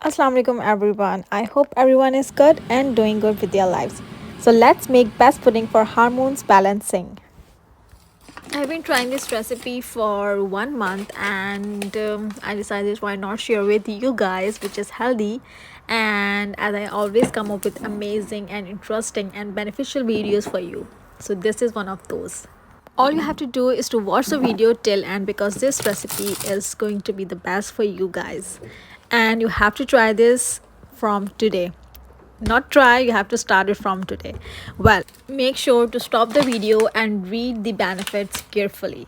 Assalamu alaikum everyone. I hope everyone is good and doing good with their lives. So let's make best pudding for hormones balancing. I've been trying this recipe for 1 month and I decided why not share with you guys, which is healthy. And as I always come up with amazing and interesting and beneficial videos for you. So this is one of those. All you have to do is to watch the video till end because this recipe is going to be the best for you guys. And you have to try this from today. Not try, you have to start it from today. Well, make sure to stop the video and read the benefits carefully.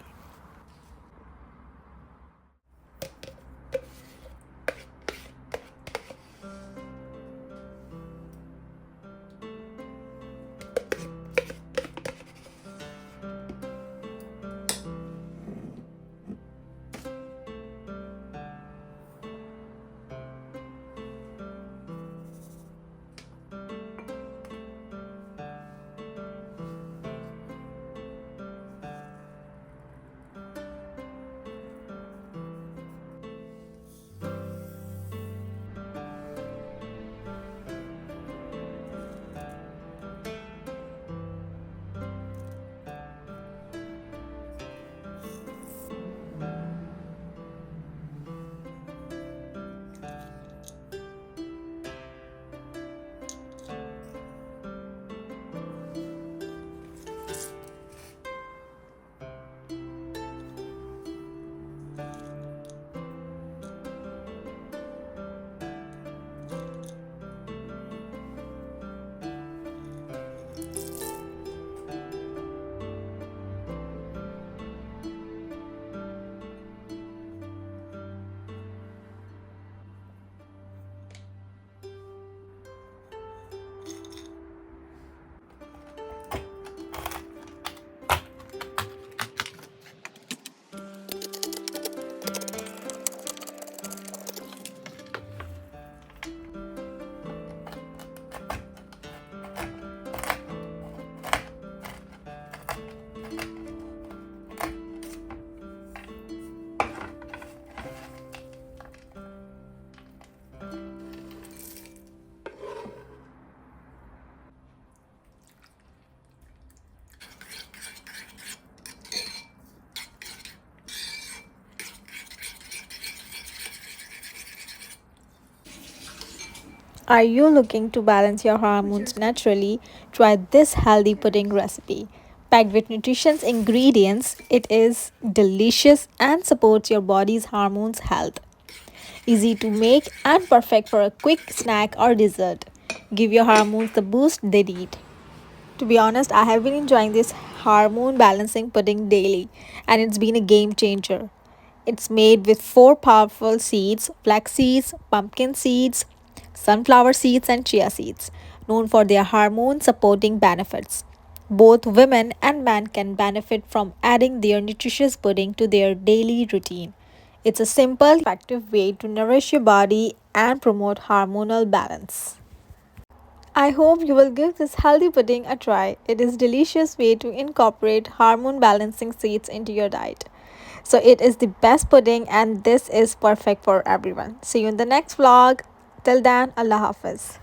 Are you looking to balance your hormones naturally? Try this healthy pudding recipe. Packed with nutritious ingredients, it is delicious and supports your body's hormones health. Easy to make and perfect for a quick snack or dessert. Give your hormones the boost they need. To be honest, I have been enjoying this hormone balancing pudding daily and it's been a game changer. It's made with four powerful seeds: flax seeds, pumpkin seeds, sunflower seeds, and chia seeds, known for their hormone supporting benefits. Both women and men can benefit from adding their nutritious pudding to their daily routine. It's a simple, effective way to nourish your body and promote hormonal balance. I hope you will give this healthy pudding a try. It is a delicious way to incorporate hormone balancing seeds into your diet. So it is the best pudding and this is perfect for everyone. See you in the next vlog. Till then, Allah Hafiz.